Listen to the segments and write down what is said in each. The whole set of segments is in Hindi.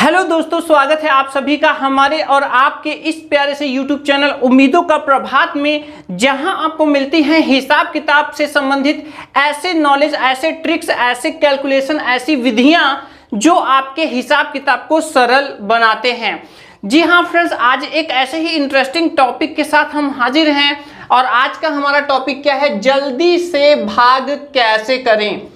हेलो दोस्तों, स्वागत है आप सभी का हमारे और आपके इस प्यारे से YouTube चैनल उम्मीदों का प्रभात में, जहां आपको मिलती हैं हिसाब किताब से संबंधित ऐसे नॉलेज, ऐसे ट्रिक्स, ऐसे कैलकुलेशन, ऐसी विधियां जो आपके हिसाब किताब को सरल बनाते हैं। जी हाँ फ्रेंड्स, आज एक ऐसे ही इंटरेस्टिंग टॉपिक के साथ हम हाजिर हैं और आज का हमारा टॉपिक क्या है? जल्दी से भाग कैसे करें।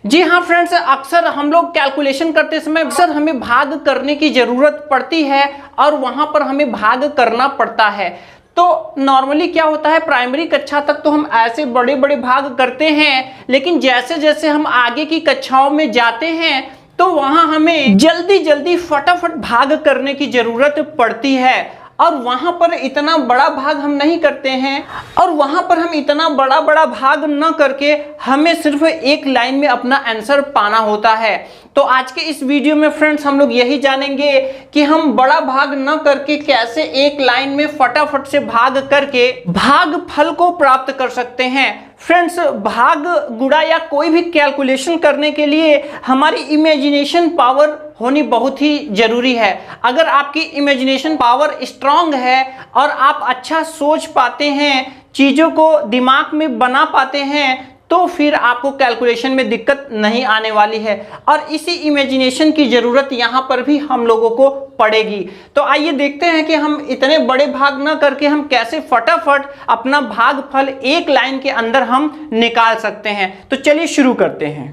जी हाँ फ्रेंड्स, अक्सर हम लोग कैलकुलेशन करते समय अक्सर हमें भाग करने की ज़रूरत पड़ती है और वहाँ पर हमें भाग करना पड़ता है। तो नॉर्मली क्या होता है, प्राइमरी कक्षा तक तो हम ऐसे बड़े बड़े भाग करते हैं, लेकिन जैसे जैसे हम आगे की कक्षाओं में जाते हैं तो वहाँ हमें जल्दी जल्दी फटाफट भाग करने की ज़रूरत पड़ती है और वहां पर इतना बड़ा भाग हम नहीं करते हैं और वहां पर हम इतना बड़ा बड़ा भाग न करके हमें सिर्फ एक लाइन में अपना आंसर पाना होता है। तो आज के इस वीडियो में फ्रेंड्स हम लोग यही जानेंगे कि हम बड़ा भाग न करके कैसे एक लाइन में फटाफट से भाग करके भाग फल को प्राप्त कर सकते हैं। फ्रेंड्स, भाग गुणा या कोई भी कैलकुलेशन करने के लिए हमारी इमेजिनेशन पावर होनी बहुत ही जरूरी है। अगर आपकी इमेजिनेशन पावर स्ट्रांग है और आप अच्छा सोच पाते हैं, चीज़ों को दिमाग में बना पाते हैं, तो फिर आपको कैलकुलेशन में दिक्कत नहीं आने वाली है और इसी इमेजिनेशन की ज़रूरत यहाँ पर भी हम लोगों को पड़ेगी। तो आइए देखते हैं कि हम इतने बड़े भाग ना करके हम कैसे फटाफट अपना भागफल एक लाइन के अंदर हम निकाल सकते हैं। तो चलिए शुरू करते हैं।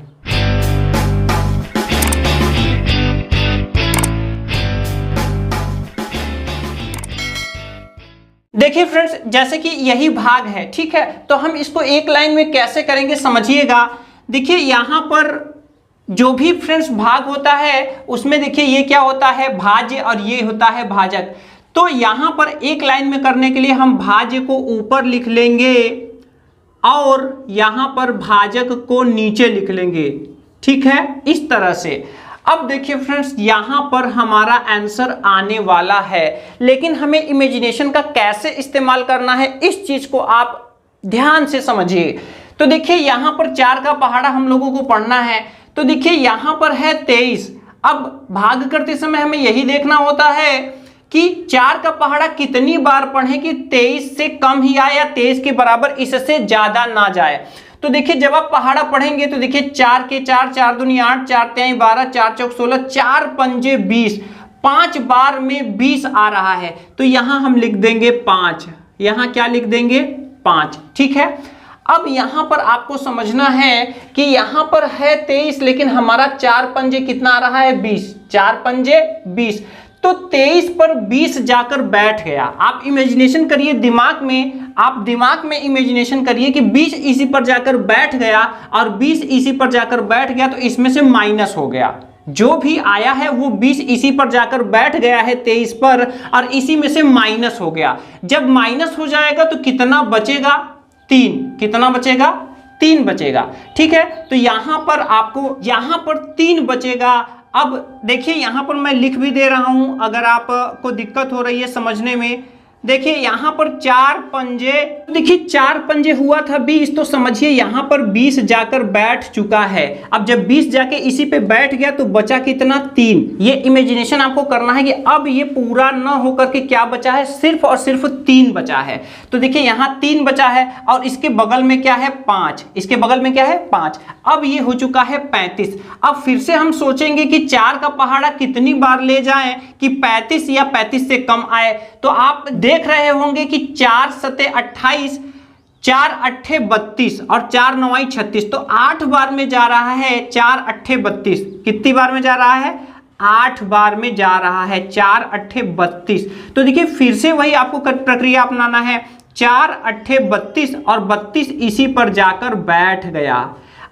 देखिए फ्रेंड्स, जैसे कि यही भाग है, ठीक है, तो हम इसको एक लाइन में कैसे करेंगे समझिएगा। देखिए यहाँ पर जो भी फ्रेंड्स भाग होता है उसमें देखिए ये क्या होता है, भाज्य, और ये होता है भाजक। तो यहाँ पर एक लाइन में करने के लिए हम भाज्य को ऊपर लिख लेंगे और यहाँ पर भाजक को नीचे लिख लेंगे, ठीक है, इस तरह से। अब देखिए फ्रेंड्स, यहाँ पर हमारा आंसर आने वाला है, लेकिन हमें इमेजिनेशन का कैसे इस्तेमाल करना है इस चीज को आप ध्यान से समझिए। तो देखिए यहाँ पर 4 का पहाड़ा हम लोगों को पढ़ना है। तो देखिए यहाँ पर है 23। अब भाग करते समय हमें यही देखना होता है कि 4 का पहाड़ा कितनी बार पढ़े कि 23 से कम ही आए या 23 के बराबर, इससे ज्यादा ना जाए। तो देखिए जब आप पहाड़ा पढ़ेंगे तो देखिए 4 के 4, 4 दूनी 8, 4 तिहाई 12, 4 चौक 16, 4 पंजे 20, 5 बार में 20 आ रहा है। तो यहां हम लिख देंगे 5, यहां क्या लिख देंगे 5, ठीक है। अब यहां पर आपको समझना है कि यहां पर है 23, लेकिन हमारा 4 पंजे कितना आ रहा है 20, 4 पंजे 20। तो 23 पर 20 जाकर बैठ गया। आप इमेजिनेशन करिए दिमाग में, आप दिमाग में इमेजिनेशन करिए कि 20 इसी पर जाकर बैठ गया और 20 इसी पर जाकर बैठ गया, तो इसमें से माइनस हो गया। जो भी आया है वो 20 इसी पर जाकर बैठ गया है 23 पर और इसी में से माइनस हो गया। जब माइनस हो जाएगा तो कितना बचेगा? 3। कितना बचेगा? 3 बचेगा, ठीक है। तो यहां पर आपको यहां पर 3 बचेगा। अब देखिए यहाँ पर मैं लिख भी दे रहा हूं, अगर आपको दिक्कत हो रही है समझने में। देखिए यहाँ पर 4 पंजे, देखिए 4 पंजे हुआ था 20, तो समझिए यहाँ पर 20 जाकर बैठ चुका है। अब जब 20 जाके इसी पे बैठ गया तो बचा कितना? 3। ये इमेजिनेशन आपको करना है कि अब ये पूरा ना होकर के क्या बचा है, सिर्फ और सिर्फ 3 बचा है। तो देखिए यहाँ 3 बचा है और इसके बगल में क्या है 5, इसके बगल में क्या है 5। अब ये हो चुका है 35। अब फिर से हम सोचेंगे कि 4 का पहाड़ा कितनी बार ले जाएं कि 35 या 35 से कम आए। तो आप देख रहे होंगे कि 4 सते 28, 4 अट्ठे 32 और 4 नवाई 36, तो 8 बार में जा रहा है 4 अट्ठे 32। कितनी बार में जा रहा है? 8 बार में जा रहा है, 4 अट्ठे 32। तो देखिए फिर से वही आपको प्रक्रिया अपनाना है, 4 अट्ठे 32 और 32 इसी पर जाकर बैठ गया।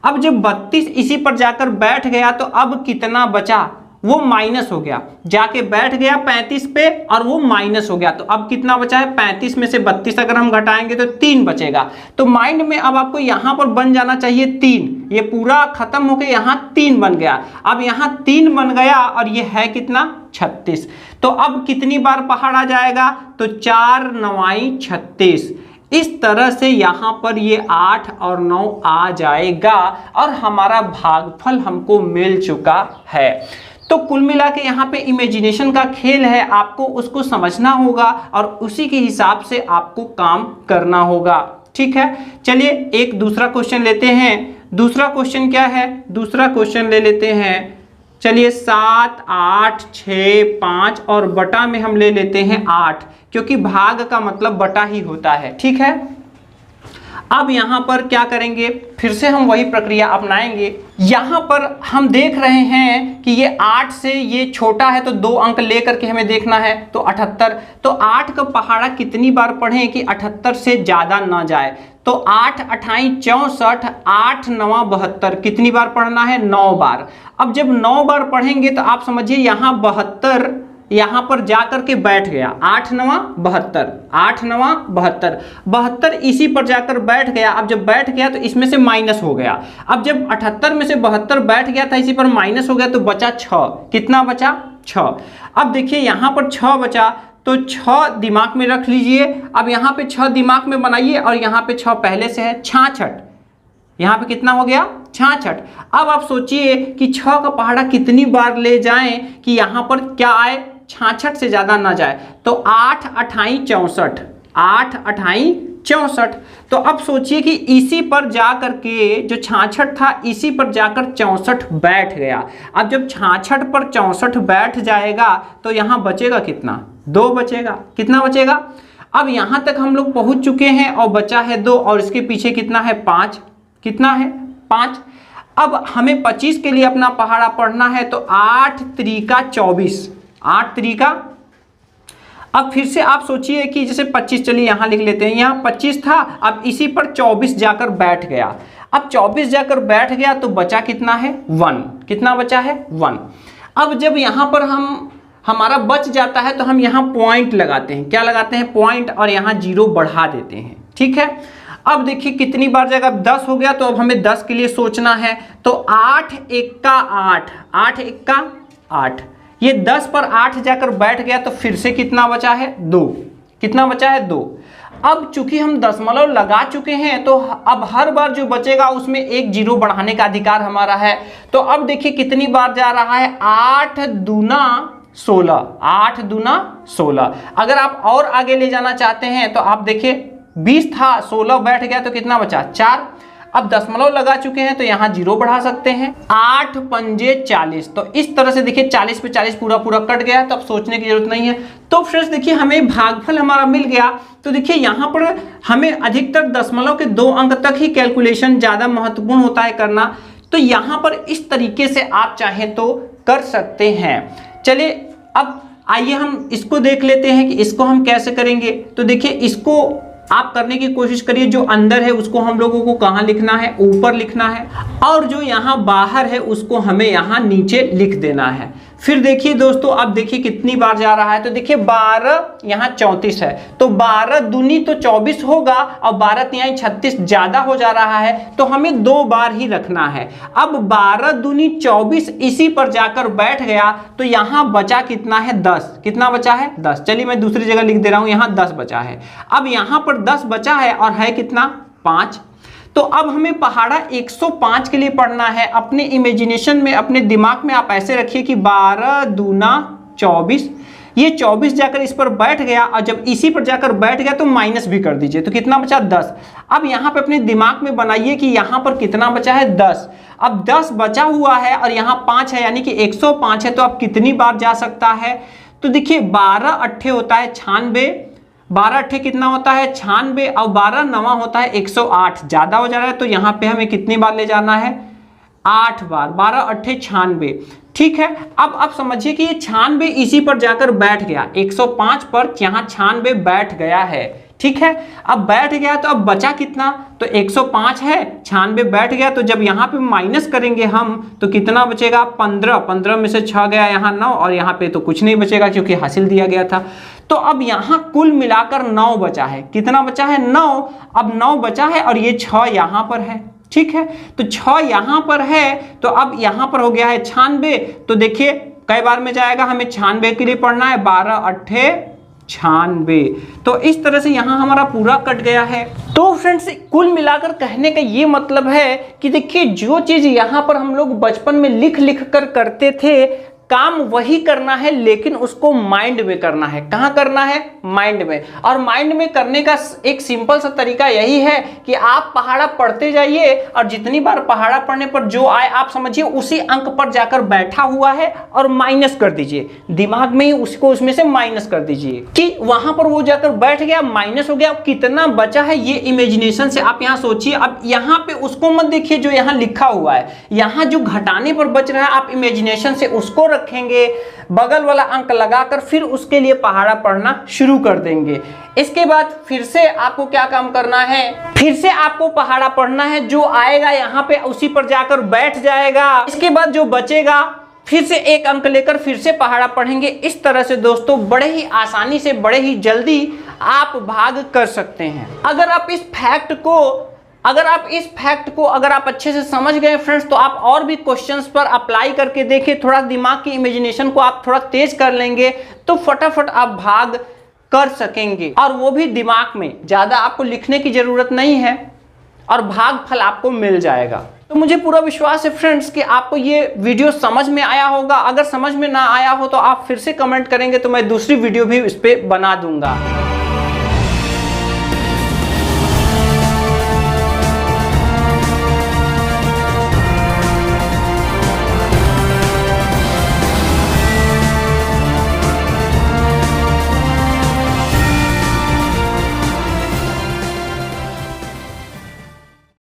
अब जब 32 इसी पर जाकर बैठ गया तो अब कितना बचा? वो माइनस हो गया, जाके बैठ गया 35 पे और वो माइनस हो गया। तो अब कितना बचा है? 35 में से 32 अगर हम घटाएंगे तो 3 बचेगा। तो माइंड में अब आपको यहां पर बन जाना चाहिए 3। ये पूरा खत्म होकर यहां 3 बन गया। अब यहां 3 बन गया और ये है कितना? 36। तो अब कितनी बार पहाड़ आ जाएगा? तो 4 नवाई 36। इस तरह से यहाँ पर ये 8 और 9 आ जाएगा और हमारा भागफल हमको मिल चुका है। तो कुल मिला के यहाँ पे इमेजिनेशन का खेल है, आपको उसको समझना होगा और उसी के हिसाब से आपको काम करना होगा। ठीक है, चलिए एक दूसरा क्वेश्चन लेते हैं। दूसरा क्वेश्चन क्या है, दूसरा क्वेश्चन ले लेते हैं। चलिए 7, 8, 6, 5 और बटा में हम ले लेते हैं 8, क्योंकि भाग का मतलब बटा ही होता है। ठीक है, अब यहां पर क्या करेंगे, फिर से हम वही प्रक्रिया अपनाएंगे। यहां पर हम देख रहे हैं कि ये 8 से ये छोटा है, तो 2 अंक लेकर के हमें देखना है, तो 78। तो 8 का पहाड़ा कितनी बार पढ़ें कि 78 से ज्यादा ना जाए। तो 8 8 64, 8 9 72, कितनी बार पढ़ना है, 9 बार। अब जब 9 बार पढ़ेंगे तो आप समझिए यहाँ 72 यहां पर जाकर के बैठ गया, 8 9 72, 8 9 72, 72 इसी पर जाकर बैठ गया। अब जब बैठ गया तो इसमें से माइनस हो गया। अब जब 78 में से 72 बैठ गया था, इसी पर माइनस हो गया तो बचा 6। कितना बचा, 6। अब देखिए यहां पर 6 बचा, तो 6 दिमाग में रख लीजिए। अब यहाँ पे 6 दिमाग में बनाइए और यहाँ पे 6 पहले से है, 66। यहाँ पे कितना हो गया, 66। अब आप सोचिए कि 6 का पहाड़ा कितनी बार ले जाएं कि यहाँ पर क्या आए, 66 से ज्यादा ना जाए। तो 8 8 64, 8 8 64। तो अब सोचिए कि इसी पर जाकर के जो 66 था, इसी पर जाकर 64 बैठ गया। अब जब 66 पर 64 बैठ जाएगा तो यहाँ बचेगा कितना, 2 बचेगा। कितना बचेगा, अब यहाँ तक हम लोग पहुंच चुके हैं और बचा है 2 और इसके पीछे कितना है, 5। कितना है, 5। अब हमें 25 के लिए अपना पहाड़ा पढ़ना है, तो 8 त्रिका 24, 8 त्रिका। अब फिर से आप सोचिए कि जैसे 25, चलिए यहाँ लिख लेते हैं, यहाँ 25 था, अब इसी पर 24 जाकर बैठ गया। अब 24 जाकर बैठ गया तो बचा कितना है, 1। कितना बचा है, 1। अब जब यहाँ पर हमारा बच जाता है तो हम यहाँ पॉइंट लगाते हैं। क्या लगाते हैं, पॉइंट, और यहाँ 0 बढ़ा देते हैं। ठीक है, अब देखिए कितनी बार जाएगा, 10 हो गया, तो अब हमें 10 के लिए सोचना है। तो 8 1 का 8, 8 1 का 8, ये 10 पर 8 जाकर बैठ गया तो फिर से कितना बचा है, 2। कितना बचा है, 2। अब चूंकि हम दशमलव लगा चुके हैं तो अब हर बार जो बचेगा उसमें 1 0 बढ़ाने का अधिकार हमारा है। तो अब देखिए कितनी बार जा रहा है, 8 दूना 16, 8 दूना 16। अगर आप और आगे ले जाना चाहते हैं तो आप देखिए 20 था, 16 बैठ गया तो कितना बचा, 4। अब दशमलव लगा चुके हैं तो यहाँ 0 बढ़ा सकते हैं, 8 पंजे 40। तो इस तरह से देखिए 40 पे 40 पूरा पूरा कट गया, तो अब सोचने की जरूरत नहीं है। तो फ्रेंड्स देखिए हमें भागफल हमारा मिल गया। तो देखिए यहाँ पर हमें अधिकतर दशमलव के 2 अंक तक ही कैलकुलेशन ज़्यादा महत्वपूर्ण होता है करना। तो यहाँ पर इस तरीके से आप चाहें तो कर सकते हैं। चलिए अब आइए हम इसको देख लेते हैं कि इसको हम कैसे करेंगे। तो देखिए इसको आप करने की कोशिश करिए, जो अंदर है उसको हम लोगों को कहाँ लिखना है, ऊपर लिखना है, और जो यहाँ बाहर है उसको हमें यहाँ नीचे लिख देना है। फिर देखिए दोस्तों, अब देखिए कितनी बार जा रहा है। तो देखिए 12 यहाँ 34 है, तो 12 दूनी तो 24 होगा, और 12 तिहाई 36 ज्यादा हो जा रहा है, तो हमें 2 बार ही रखना है। अब 12 दूनी 24 इसी पर जाकर बैठ गया, तो यहाँ बचा कितना है, 10। कितना बचा है, 10। चलिए मैं दूसरी जगह लिख दे रहा हूँ, यहाँ 10 बचा है। अब यहाँ पर 10 बचा है और है कितना, 5। तो अब हमें पहाड़ा 105 के लिए पढ़ना है। अपने इमेजिनेशन में, अपने दिमाग में आप ऐसे रखिए कि 12 दूना 24, ये 24 जाकर इस पर बैठ गया, और जब इसी पर जाकर बैठ गया तो माइनस भी कर दीजिए, तो कितना बचा, 10। अब यहाँ पे अपने दिमाग में बनाइए कि यहाँ पर कितना बचा है, 10। अब 10 बचा हुआ है और यहाँ 5 है, यानी कि 105 है, तो अब कितनी बार जा सकता है। तो देखिए 12 अट्ठे होता है 96, 12 अट्ठे कितना होता है, 96, और 12 नवा होता है 108, ज्यादा हो जा रहा है, तो यहाँ पे हमें कितनी बार ले जाना है, 8 बार। 12 अट्ठे 96, ठीक है। अब आप समझिए कि ये 96 इसी पर जाकर बैठ गया, 105 पर यहाँ 96 बैठ गया है, ठीक है। अब बैठ गया तो अब बचा कितना, तो 105 है, 96 बैठ गया, तो जब यहाँ पे माइनस करेंगे हम तो कितना बचेगा, 15। 15 में से 6 गया, यहाँ 9, और यहाँ पे तो कुछ नहीं बचेगा क्योंकि हासिल दिया गया था। तो अब यहाँ कुल मिलाकर 9 बचा है। कितना बचा है, 9। अब 9 बचा है और ये 6 यहाँ पर है, ठीक है। तो 6 यहाँ पर है, तो अब यहाँ पर हो गया है 96। तो देखिए कई बार में जाएगा, हमें 96 के लिए पढ़ना है, 12 अट्ठे 96। तो इस तरह से यहाँ हमारा पूरा कट गया है। तो फ्रेंड्स कुल मिलाकर कहने का ये मतलब है कि देखिए जो चीज यहाँ पर हम लोग बचपन में लिख लिख कर करते थे, काम वही करना है लेकिन उसको माइंड में करना है। कहां करना है? माइंड में। और माइंड में करने का एक सिंपल सा तरीका यही है कि आप पहाड़ा पढ़ते जाइए और जितनी बार पहाड़ा पढ़ने पर जो आए आप समझिए उसी अंक पर जाकर बैठा हुआ है और माइनस कर दीजिए, दिमाग में ही उसको उसमें से माइनस कर दीजिए कि वहां पर वो जाकर बैठ गया, माइनस हो गया, कितना बचा है ये इमेजिनेशन से आप यहां सोचिए। अब यहां पे उसको मत देखिए जो यहां लिखा हुआ है, यहां जो घटाने पर बच रहा है आप इमेजिनेशन से उसको रखेंगे, बगल वाला अंक लगाकर फिर उसके लिए पहाड़ा पढ़ना शुरू कर देंगे। इसके बाद फिर से आपको क्या काम करना है? फिर से आपको पहाड़ा पढ़ना है, जो आएगा यहाँ पे उसी पर जाकर बैठ जाएगा। इसके बाद जो बचेगा फिर से एक अंक लेकर फिर से पहाड़ा पढ़ेंगे। इस तरह से दोस्तों बड़े ही आसानी से, बड़े ही जल्दी आप भाग कर सकते हैं। अगर आप इस फैक्ट को अगर आप अच्छे से समझ गए फ्रेंड्स, तो आप और भी क्वेश्चंस पर अप्लाई करके देखिए, थोड़ा दिमाग की इमेजिनेशन को आप थोड़ा तेज कर लेंगे तो फटाफट आप भाग कर सकेंगे, और वो भी दिमाग में। ज्यादा आपको लिखने की जरूरत नहीं है और भाग फल आपको मिल जाएगा। तो मुझे पूरा विश्वास है फ्रेंड्स कि आपको ये वीडियो समझ में आया होगा। अगर समझ में ना आया हो तो आप फिर से कमेंट करेंगे तो मैं दूसरी वीडियो भी इस पे बना दूंगा।